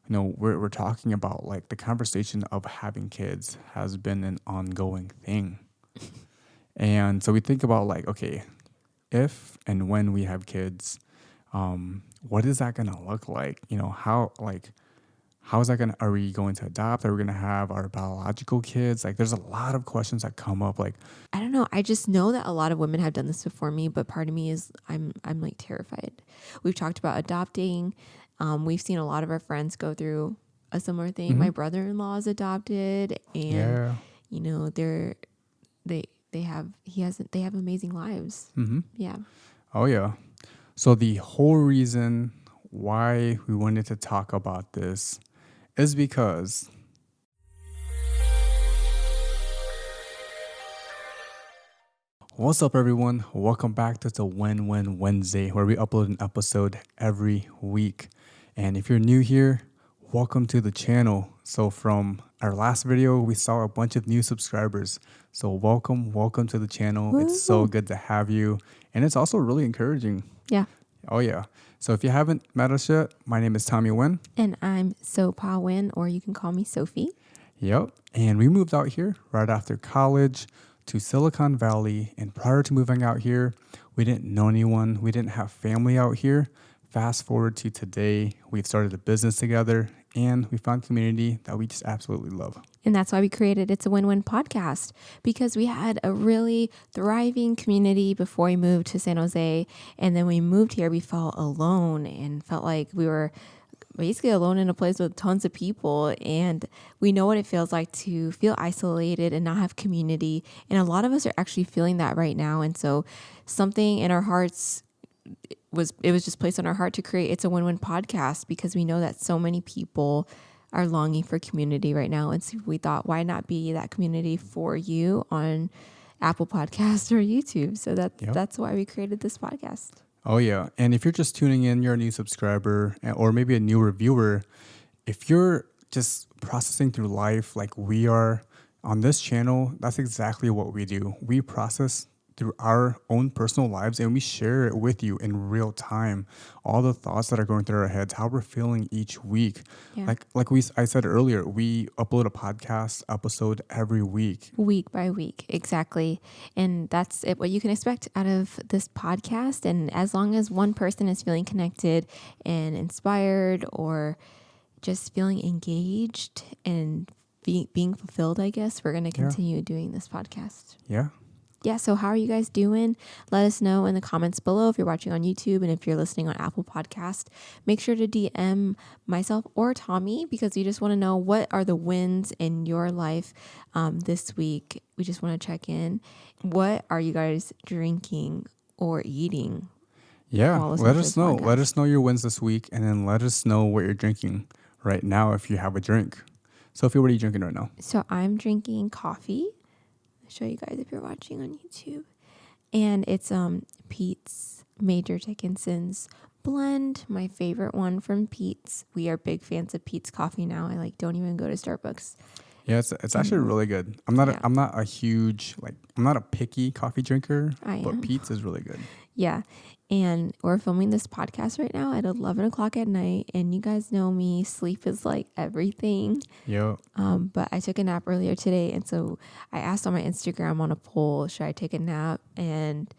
we're talking about like the conversation of having kids has been an ongoing thing. And so we think about like, okay, if and when we have kids, what is that going to look like? How is that going to, are we going to adopt? Are we going to have our biological kids? Like, there's a lot of questions that come up. Like, I don't know. I just know that a lot of women have done this before me, but part of me is I'm like terrified. We've talked about adopting. We've seen a lot of our friends go through a similar thing. mhm, My brother-in-law is adopted, and yeah, they they have he has they have amazing lives. hmm, Yeah. oh yeah. So the whole reason why we wanted to talk about this is because what's up, everyone? Welcome back to the Win Wednesday, where we upload an episode every week. And if you're new here, welcome to the channel. So, from our last video, we saw a bunch of new subscribers. So, welcome to the channel. It's so Woo. good to have you. And it's also really encouraging. Yeah. Oh, yeah. So, if you haven't met us yet, my name is Tommy Nguyen. And I'm Pa Win, or you can call me Sophie. Yep. And we moved out here right after college to Silicon Valley. And prior to moving out here, we didn't know anyone. We didn't have family out here. Fast forward to today, we've started a business together and we found community that we just absolutely love. And that's why we created It's a Win-Win podcast, because we had a really thriving community before we moved to San Jose. And then we moved here, we felt alone and felt like we were basically alone in a place with tons of people. And we know what it feels like to feel isolated and not have community. And a lot of us are actually feeling that right now. And so something in our hearts was just placed on our heart to create It's a Win-Win podcast, because we know that so many people are longing for community right now. And so we thought, why not be that community for you on Apple Podcasts or YouTube? So Yep. that's why we created this podcast. Oh, yeah. And if you're just tuning in, you're a new subscriber or maybe a new reviewer, if you're just processing through life like we are on this channel, that's exactly what we do. We process through our own personal lives and we share it with you in real time. All the thoughts that are going through our heads, how we're feeling each week. Yeah. I said earlier, we upload a podcast episode every week. Week by week, exactly. And that's it, what you can expect out of this podcast. And as long as one person is feeling connected and inspired, or just feeling engaged and being fulfilled, I guess, we're going to continue doing this podcast. Yeah. Yeah, so how are you guys doing? Let us know in the comments below if you're watching on YouTube, and if you're listening on Apple Podcast. Make sure to DM myself or Tommy, because we just want to know what are the wins in your life this week. We just want to check in. What are you guys drinking or eating? Yeah, while listening let to us this know. podcast? Let us know your wins this week, and then let us know what you're drinking right now if you have a drink. Sophie, what are you drinking right now? So I'm drinking coffee. I'll show you guys if you're watching on YouTube. And it's Pete's Major Dickinson's blend, my favorite one from Pete's. We are big fans of Pete's coffee now. I don't even go to Starbucks. Yeah, it's actually really good. I'm not a picky coffee drinker, but Pete's is really good. Yeah. And we're filming this podcast right now at 11 o'clock at night. And you guys know me, sleep is like everything. Yep. But I took a nap earlier today. And so I asked on my Instagram on a poll, should I take a nap and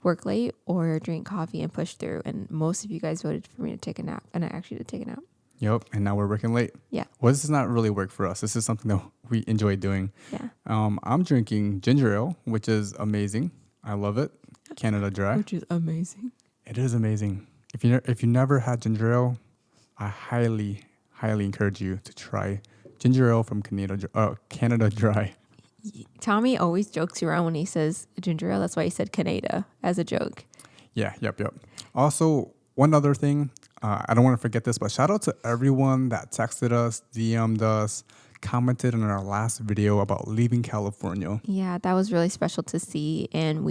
work late or drink coffee and push through? And most of you guys voted for me to take a nap. And I actually did take a nap. Yep. And now we're working late. Yeah. Well, this is not really work for us. This is something that we enjoy doing. Yeah. I'm drinking ginger ale, which is amazing. I love it. Canada Dry. Which is amazing. It is amazing. If you never had ginger ale, I highly encourage you to try ginger ale from Canada Dry. Tommy always jokes around when he says ginger ale. That's why he said Canada as a joke. Yeah, yep. Also, one other thing, I don't want to forget this, but shout out to everyone that texted us, DM'd us, commented on our last video about leaving California. Yeah, that was really special to see. And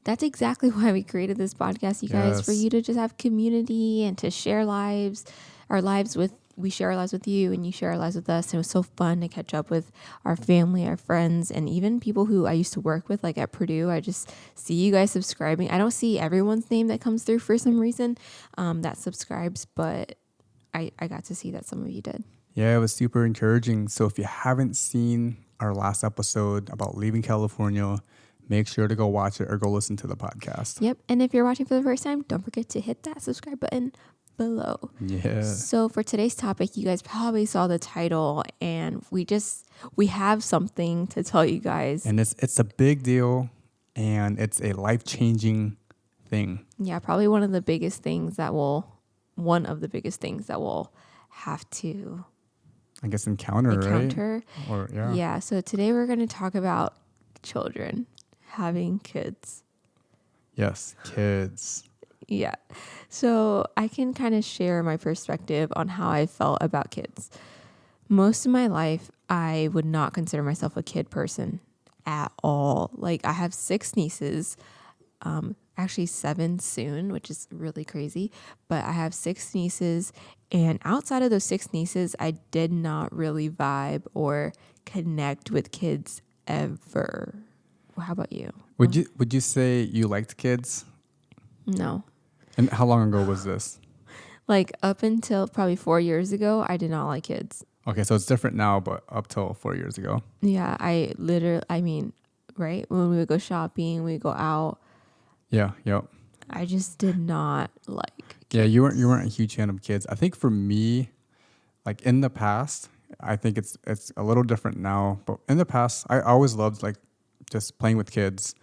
that's exactly why we created this podcast, you guys, for you to just have community and to share we share our lives with you and you share our lives with us. And it was so fun to catch up with our family, our friends, and even people who I used to work with, like at Purdue. I just see you guys subscribing. I don't see everyone's name that comes through for some reason that subscribes, but I got to see that some of you did. Yeah, it was super encouraging. So if you haven't seen our last episode about leaving California, make sure to go watch it or go listen to the podcast. Yep. And if you're watching for the first time, don't forget to hit that subscribe button below. Yeah. So for today's topic, you guys probably saw the title, and we have something to tell you guys. And it's a big deal, and it's a life-changing thing. Yeah, probably one of the biggest things that we'll have to I guess encounter, right? Or yeah. Yeah. So today we're going to talk about children, having kids. Yes, kids. Yeah. So I can kind of share my perspective on how I felt about kids. Most of my life, I would not consider myself a kid person at all. Like, I have 6 nieces, actually 7 soon, which is really crazy. But I have 6 nieces, and outside of those 6 nieces, I did not really vibe or connect with kids ever. Well, how about you? Would you say you liked kids? No. And how long ago was this? Like, up until probably 4 years ago, I did not like kids. Okay, so it's different now, but up till 4 years ago. Yeah, I mean, right? When we would go shopping, we would go out. Yeah, yep. I just did not like kids. Yeah, you weren't a huge fan of kids. I think for me, like in the past, I think it's a little different now, but in the past, I always loved like just playing with kids.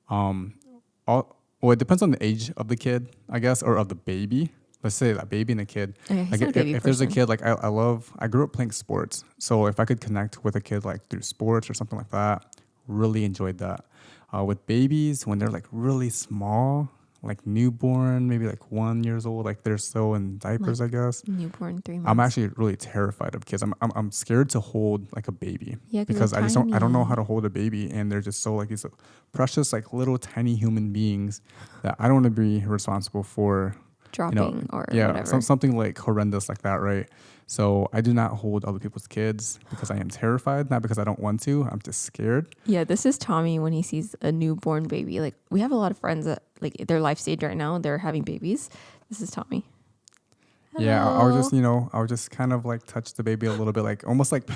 Well, it depends on the age of the kid, I guess, or of the baby. Let's say that baby and a kid. Okay, he's Like not a baby if there's a person. kid, like I grew up playing sports. So if I could connect with a kid like through sports or something like that, really enjoyed that. With babies, when they're like really small, like newborn, maybe like 1 year old, like they're still in diapers, I guess. Newborn 3 months. I'm actually really terrified of kids. I'm scared to hold like a baby. Yeah, 'cause because they're I don't know tiny. how to hold a baby, and they're just so like these precious like little tiny human beings that I don't want to be responsible for dropping or yeah, whatever. something like horrendous like that, right? So I do not hold other people's kids because I am terrified, not because I don't want to. I'm just scared. Yeah, this is Tommy when he sees a newborn baby. Like, we have a lot of friends that like their life stage right now, they're having babies. This is Tommy. Yeah, Hello. I would just kind of like touch the baby a little bit, like almost like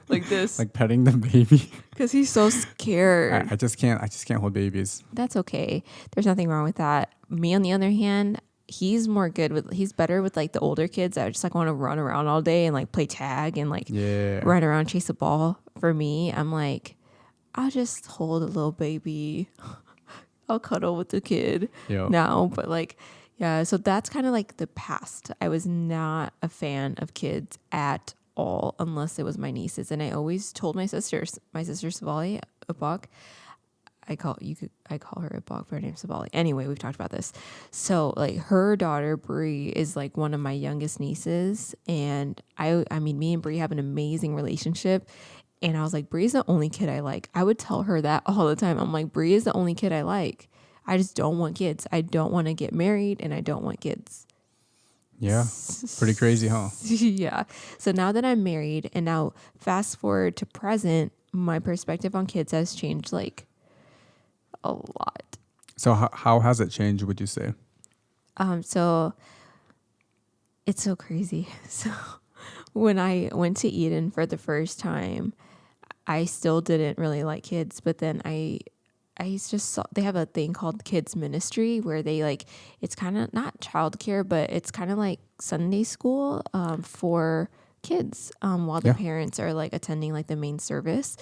Like this. like petting the baby. Because he's so scared. I just can't hold babies. That's okay. There's nothing wrong with that. Me, on the other hand, he's better with like the older kids that just like want to run around all day and like play tag and like Yeah. run around, chase a ball. For me, I'm like, I'll just hold a little baby. I'll cuddle with the kid Yeah. now. But like, yeah, so that's kind of like the past. I was not a fan of kids at all unless it was my nieces. And I always told my sister Savali, Abak, I call her Ibok, but her name's Savali. Anyway, we've talked about this. So like her daughter Bree is like one of my youngest nieces, and I mean me and Bree have an amazing relationship. And I was like, Bree's the only kid I like. I would tell her that all the time. I'm like, Bree is the only kid I like. I just don't want kids. I don't want to get married, and I don't want kids. Yeah. Pretty crazy, huh? Yeah. So now that I'm married, and now fast forward to present, my perspective on kids has changed like a lot. So how has it changed, would you say? So it's so crazy. So when I went to Eden for the first time, I still didn't really like kids, but then I just saw they have a thing called kids ministry where they like, it's kind of not childcare, but it's kind of like Sunday school for kids while the Yeah. parents are like attending like the main service.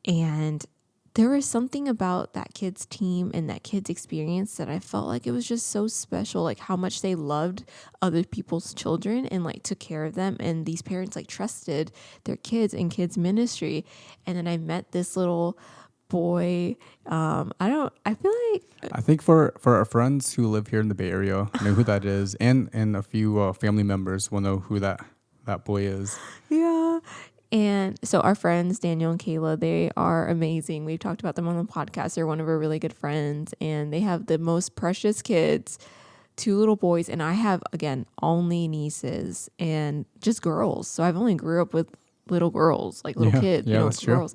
And there was something about that kids team and that kids experience that I felt like it was just so special, like how much they loved other people's children and like took care of them. And these parents like trusted their kids in kids ministry. And then I met this little boy. I feel like I think for our friends who live here in the Bay Area, know who that is, and a few family members will know who that boy is. yeah. And so our friends, Daniel and Kayla, they are amazing. We've talked about them on the podcast. They're one of our really good friends, and they have the most precious kids, 2 little boys. And I have, again, only nieces and just girls. So I've only grew up with little girls, like little kids, yeah, that's with true. girls.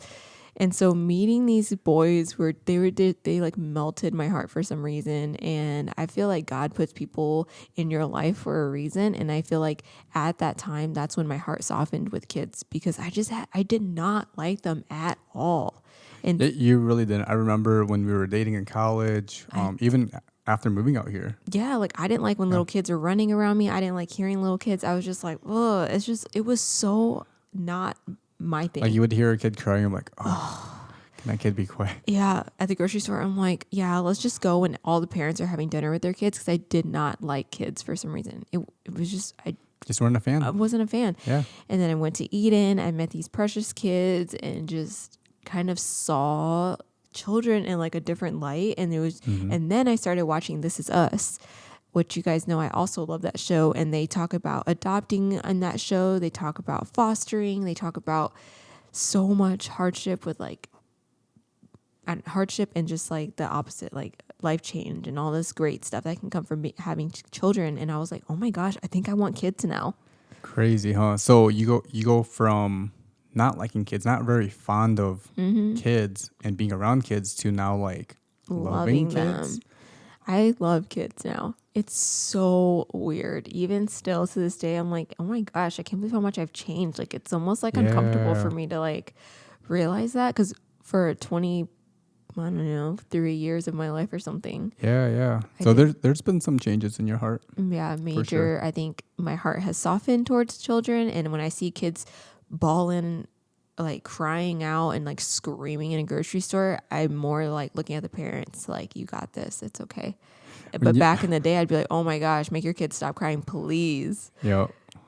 And so meeting these boys they like melted my heart for some reason. And I feel like God puts people in your life for a reason. And I feel like at that time, that's when my heart softened with kids, because I did not like them at all. And You really didn't. I remember when we were dating in college, even after moving out here. yeah, like I didn't like when Yeah. little kids were running around me. I didn't like hearing little kids. I was just like, oh, it was so not my thing. Like you would hear a kid crying, I'm like, oh, can that kid be quiet? Yeah, at the grocery store, I'm like, yeah, let's just go when all the parents are having dinner with their kids, because I did not like kids for some reason. It was just, Just weren't a fan. I wasn't a fan. Yeah. And then I went to Eden. I met these precious kids and just kind of saw children in like a different light. And and then I started watching This Is Us, which you guys know I also love that show. And they talk about adopting on that show. They talk about fostering. They talk about so much hardship with like hardship and just like the opposite, like life change and all this great stuff that can come from having children. And I was like, oh my gosh, I think I want kids now. Crazy, huh? So you go from not liking kids, not very fond of kids and being around kids, to now like loving kids. them. I love kids now. It's so weird. Even still to this day, I'm like, oh my gosh, I can't believe how much I've changed. Like it's almost like uncomfortable for me to like realize that, because for 20, I don't know, 3 years of my life or something. Yeah. So there's been some changes in your heart. Yeah, major. Sure. I think my heart has softened towards children. And when I see kids bawling, like crying out and like screaming in a grocery store, I'm more like looking at the parents like, you got this. It's okay. But back in the day, I'd be like, oh my gosh, make your kids stop crying, please. Yeah.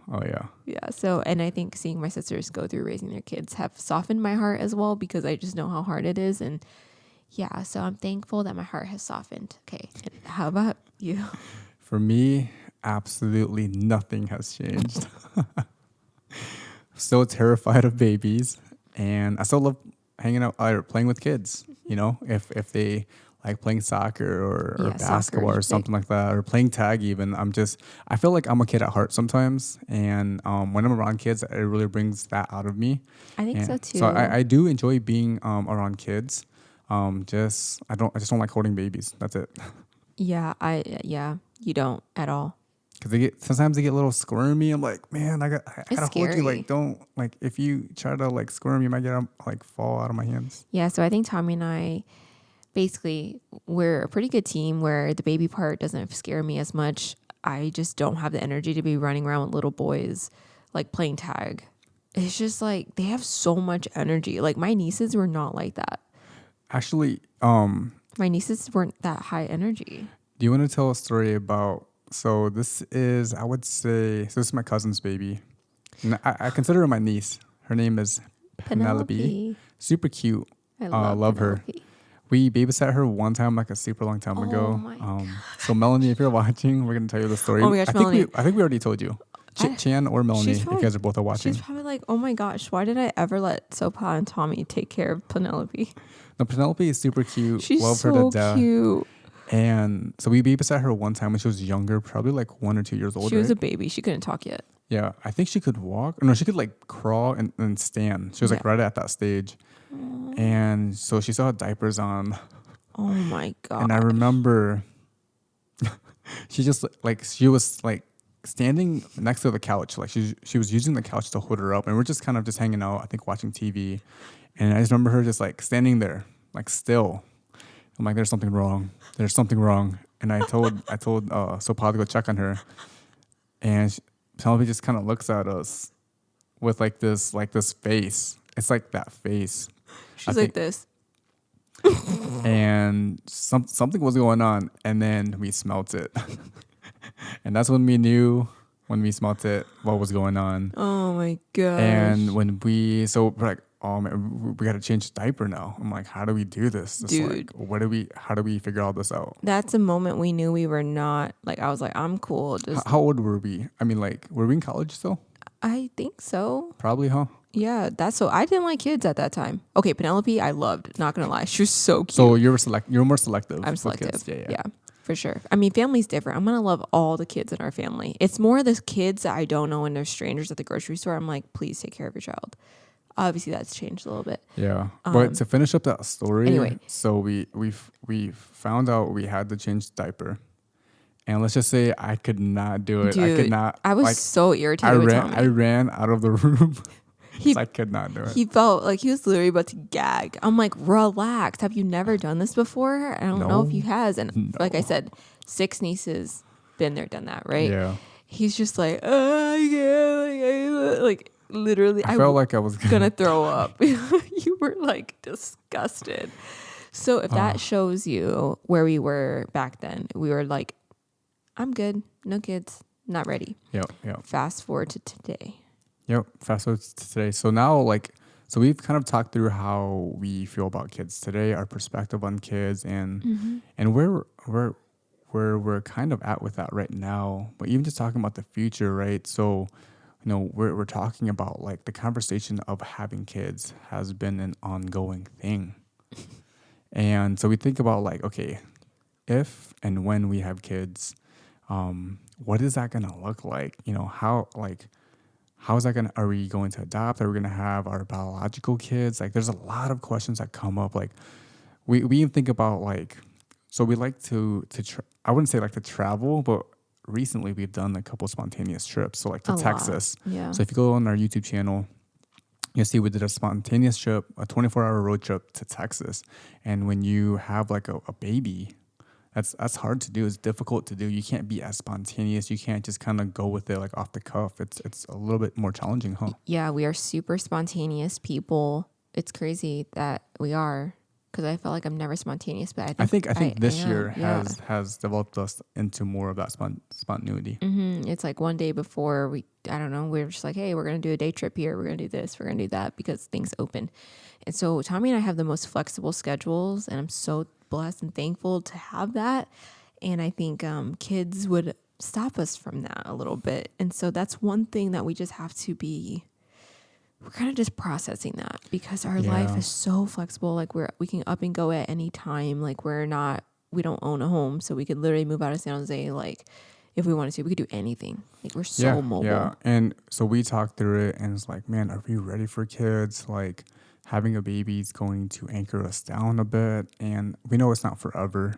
Oh, yeah. Yeah. So, and I think seeing my sisters go through raising their kids have softened my heart as well, because I just know how hard it is. And yeah, so I'm thankful that my heart has softened. Okay. And how about you? For me, absolutely nothing has changed. Still terrified of babies, and I still love hanging out or playing with kids. You know, if they like playing soccer or basketball or something like that, or playing tag even. I feel like I'm a kid at heart sometimes, and when I'm around kids, it really brings that out of me. I think so too. So I do enjoy being around kids. I just don't like holding babies. That's it. Yeah, you don't at all. Because sometimes they get a little squirmy. I'm like, man, I gotta hold you. Like, don't, like, if you try to like squirm, you might get like fall out of my hands. Yeah, so I think Tommy and I, basically, we're a pretty good team where the baby part doesn't scare me as much. I just don't have the energy to be running around with little boys, like playing tag. It's just like they have so much energy. Like my nieces were not like that. Actually, my nieces weren't that high energy. Do you want to tell a story about? So this is, I would say, so this is my cousin's baby. And I consider her my niece. Her name is Penelope. Super cute. I love her. We babysat her one time, like a super long time ago. So Melanie, if you're watching, we're gonna tell you the story. Oh my gosh, Melanie. I think we already told you. Chan or Melanie, if you guys are both watching. She's probably like, oh my gosh, why did I ever let Sopa and Tommy take care of Penelope? No, Penelope is super cute. She's love so her to death. Cute. And so we babysat her one time when she was younger, probably like 1 or 2 years old. She was a baby. She couldn't talk yet. Yeah, I think she could walk. No, she could like crawl and stand. She was like right at that stage. And so she still had diapers on. Oh my God. And I remember she was like standing next to the couch. Like she was using the couch to hold her up. And we're just kind of just hanging out, I think watching TV. And I just remember her just like standing there, like still. I'm like, there's something wrong. There's something wrong. And I told Sopa to go check on her. And Penelope just kind of looks at us with like this face. It's like that face. She's like this. And something was going on. And then we smelt it. And that's when we knew, when we smelt it, what was going on. Oh my gosh. And we're like, oh man, we got to change the diaper now. I'm like, how do we do this? Dude. Like, how do we figure all this out? That's a moment we knew we were not, like, I was like, I'm cool. How old were we? I mean, like, were we in college still? I think so. Probably, huh? Yeah, I didn't like kids at that time. Okay, Penelope, I loved, not gonna lie. She was so cute. So you're more selective. I'm selective. Yeah, for sure. I mean, family's different. I'm gonna love all the kids in our family. It's more the kids that I don't know and they're strangers at the grocery store. I'm like, please take care of your child. obviously that's changed a little bit. Yeah. But to finish up that story, Anyway. so we found out we had to change the diaper. And let's just say I could not do it. I could Dude, not, I was like, so irritated with Tommy. I ran out of the room He because I could not do it. he felt like he was literally about to gag. I'm like, relax. Have you never done this before? I don't know if he has. And like I said, 6 nieces, been there, done that, right? Yeah. He's just like, like literally, I felt like I was gonna throw up. You were like disgusted. So if that shows you where we were back then, we were like, I'm good, no kids, not ready. Yep. Fast forward to today. Yep. Fast forward to today. So now, like, so we've kind of talked through how we feel about kids today, our perspective on kids, and where we're kind of at with that right now. But even just talking about the future, right? So, we're talking about, like, the conversation of having kids has been an ongoing thing. And so we think about, like, okay, if and when we have kids, what is that going to look like? How is that going to, are we going to adopt? Are we going to have our biological kids? Like, there's a lot of questions that come up. Like, we even think about, like, so we like I wouldn't say like to travel, but recently we've done a couple spontaneous trips. So, like, to Texas. Yeah. So if you go on our YouTube channel, you'll see we did a spontaneous trip, a 24-hour road trip to Texas. And when you have, like, a baby, that's hard to do. It's difficult to do. You can't be as spontaneous. You can't just kind of go with it, like, off the cuff. It's a little bit more challenging, huh? Yeah, we are super spontaneous people. It's crazy that we are, because I felt like I'm never spontaneous, but I think this am. year Yeah. has developed us into more of that spontaneity. It's like one day before I don't know, we're just like, hey, we're going to do a day trip here. We're going to do this. We're going to do that, because things open. And so Tommy and I have the most flexible schedules, and I'm so blessed and thankful to have that. And I think kids would stop us from that a little bit. And so that's one thing that we just have to be, we're kind of just processing that, because our life is so flexible. Like, we can up and go at any time. Like, we don't own a home, so we could literally move out of San Jose. Like, if we wanted to, we could do anything. Like, we're so mobile. Yeah. And so we talked through it, and it's like, man, are we ready for kids? Like, having a baby is going to anchor us down a bit, and we know it's not forever,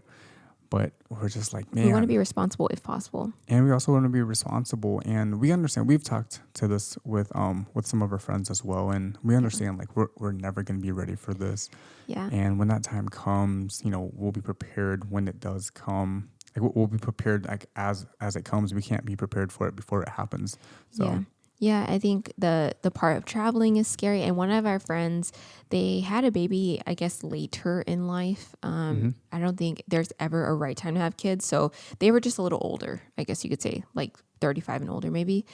but we're just like, man, we want to be responsible if possible. And we also want to be responsible, and we understand. We've talked to this with some of our friends as well, and we understand, like, we're never going to be ready for this. Yeah. And when that time comes, we'll be prepared when it does come. Like, we'll be prepared, like, as it comes. We can't be prepared for it before it happens. So Yeah, I think the part of traveling is scary. And one of our friends, they had a baby, I guess, later in life. I don't think there's ever a right time to have kids. So they were just a little older, I guess you could say, like 35 and older maybe.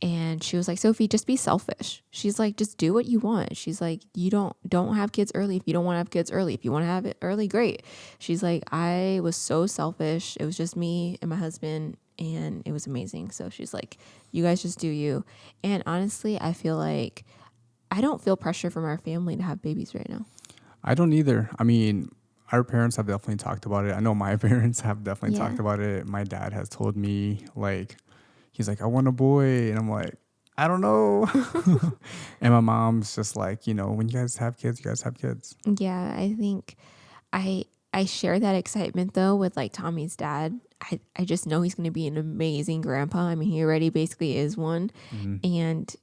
And she was like, Sophie, just be selfish. She's like, just do what you want. She's like, you don't have kids early if you don't want to have kids early. If you want to have it early, great. She's like, I was so selfish. It was just me and my husband, and it was amazing. So she's like, you guys just do you. And honestly, I feel like I don't feel pressure from our family to have babies right now. I don't either. I mean, our parents have definitely talked about it. I know my parents have definitely talked about it. My dad has told me, like, he's like, I want a boy. And I'm like, I don't know. And my mom's just like, when you guys have kids, you guys have kids. Yeah, I think I share that excitement, though, with, like, Tommy's dad. I just know he's going to be an amazing grandpa. I mean, he already basically is one. And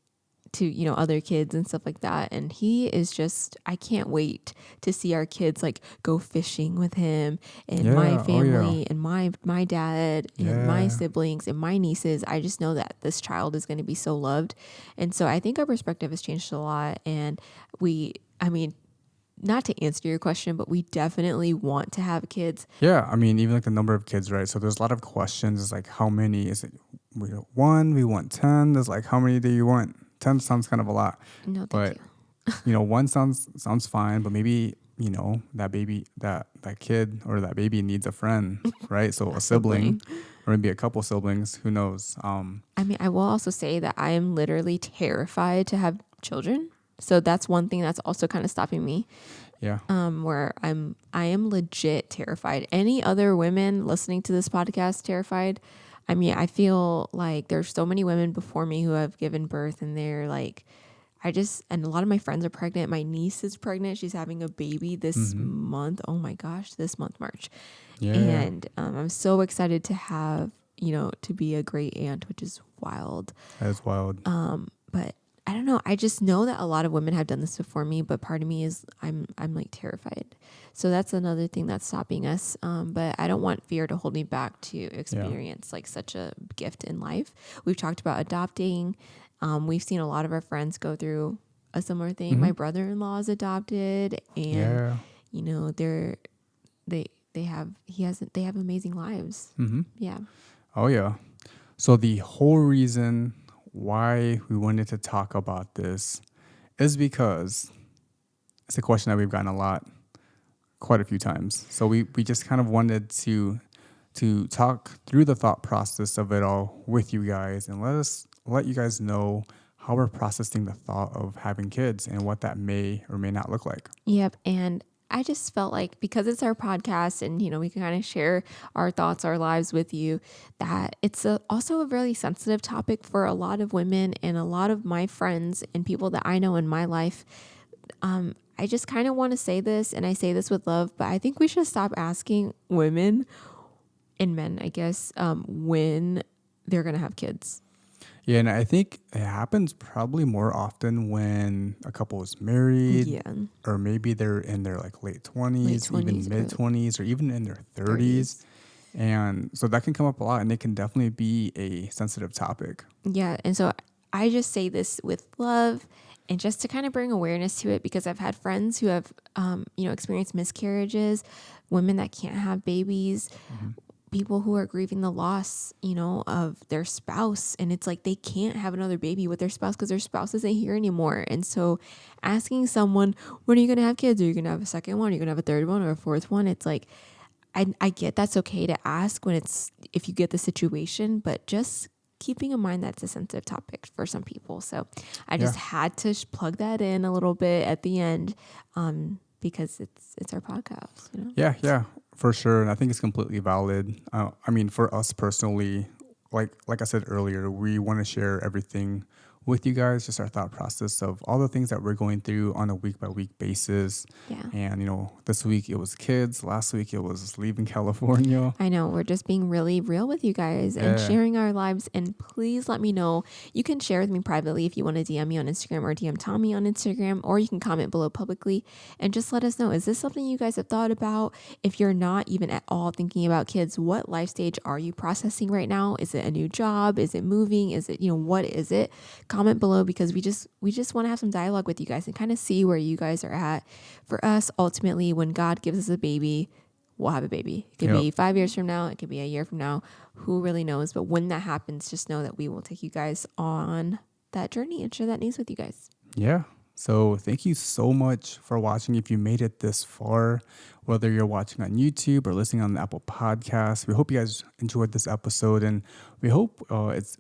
to, other kids and stuff like that. And he is just, I can't wait to see our kids, like, go fishing with him and my family and my dad and my siblings and my nieces. I just know that this child is going to be so loved. And so I think our perspective has changed a lot. And not to answer your question, but we definitely want to have kids. Yeah, I mean, even like the number of kids, right? So there's a lot of questions. It's like, how many? Is it we want 1? We want 10? There's like, how many do you want? 10 sounds kind of a lot. No, thank you. 1 sounds fine, but maybe, that baby, that kid or that baby needs a friend, right? So a sibling or maybe a couple siblings, who knows? I will also say that I am literally terrified to have children. So that's one thing that's also kind of stopping me. Yeah. Where I am legit terrified. Any other women listening to this podcast terrified? I mean, I feel like there's so many women before me who have given birth, and they're like, and a lot of my friends are pregnant. My niece is pregnant. She's having a baby this month. Oh my gosh, this month, March. Yeah. And I'm so excited to have, to be a great aunt, which is wild. That is wild. But I don't know. I just know that a lot of women have done this before me, but part of me is I'm like terrified. So that's another thing that's stopping us. But I don't want fear to hold me back to experience like such a gift in life. We've talked about adopting. We've seen a lot of our friends go through a similar thing. My brother-in-law is adopted, and they have amazing lives. Yeah. Oh, yeah. So the whole reason why we wanted to talk about this is because it's a question that we've gotten quite a few times. So we just kind of wanted to talk through the thought process of it all with you guys and let you guys know how we're processing the thought of having kids and what that may or may not look like. Yep. And I just felt like because it's our podcast and, we can kind of share our thoughts, our lives with you, that it's also a really sensitive topic for a lot of women and a lot of my friends and people that I know in my life. I just kind of want to say this, and I say this with love, but I think we should stop asking women and men, I guess, when they're going to have kids. Yeah, and I think it happens probably more often when a couple is married, or maybe they're in their like late 20s, even mid 20s, or even in their 30s. And so that can come up a lot, and it can definitely be a sensitive topic. Yeah, and so I just say this with love and just to kind of bring awareness to it, because I've had friends who have, experienced miscarriages, women that can't have babies, people who are grieving the loss, of their spouse. And it's like they can't have another baby with their spouse because their spouse isn't here anymore. And so asking someone, when are you going to have kids? Are you going to have a second one? Are you going to have a third one or a fourth one? It's like, I get that's okay to ask if you get the situation, but just keeping in mind that's a sensitive topic for some people. So I just had to plug that in a little bit at the end, because it's our podcast. Yeah, for sure. And I think it's completely valid. For us personally, like I said earlier, we want to share everything with you guys, just our thought process of all the things that we're going through on a week by week basis. Yeah. And, this week it was kids. Last week it was leaving California. I know. We're just being really real with you guys and sharing our lives. And please let me know. You can share with me privately if you want to DM me on Instagram or DM Tommy on Instagram, or you can comment below publicly and just let us know. Is this something you guys have thought about? If you're not even at all thinking about kids, what life stage are you processing right now? Is it a new job? Is it moving? Is it, what is it? Comment below, because we just want to have some dialogue with you guys and kind of see where you guys are at. For us, ultimately, when God gives us a baby, we'll have a baby. It could be 5 years from now. It could be a year from now. Who really knows? But when that happens, just know that we will take you guys on that journey and share that news with you guys. Yeah. So thank you so much for watching. If you made it this far, whether you're watching on YouTube or listening on the Apple Podcast, we hope you guys enjoyed this episode, and we hope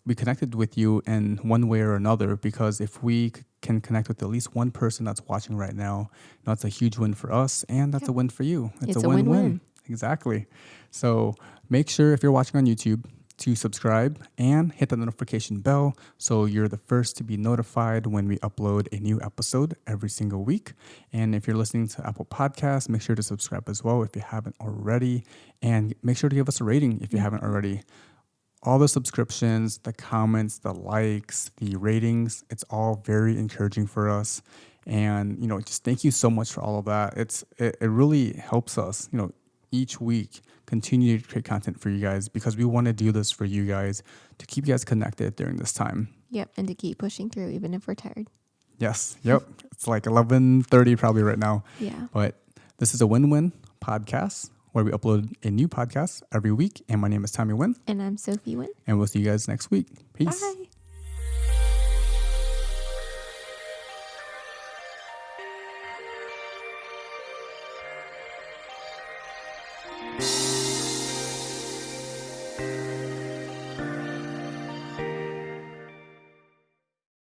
we connected with you in one way or another, because if we can connect with at least one person that's watching right now, that's a huge win for us, and that's a win for you. It's a win-win. Exactly. So make sure, if you're watching on YouTube, to subscribe and hit the notification bell so you're the first to be notified when we upload a new episode every single week. And if you're listening to Apple Podcasts, make sure to subscribe as well if you haven't already, and make sure to give us a rating if you haven't already. All the subscriptions, the comments, the likes, the ratings, it's all very encouraging for us. And, just thank you so much for all of that. It really helps us, each week continue to create content for you guys, because we want to do this for you guys, to keep you guys connected during this time. Yep. And to keep pushing through even if we're tired. Yes. Yep. It's like 11:30 probably right now. Yeah. But this is a win-win podcast where we upload a new podcast every week. And my name is Tommy Nguyen. And I'm Sophie Nguyen. And we'll see you guys next week. Peace. Bye.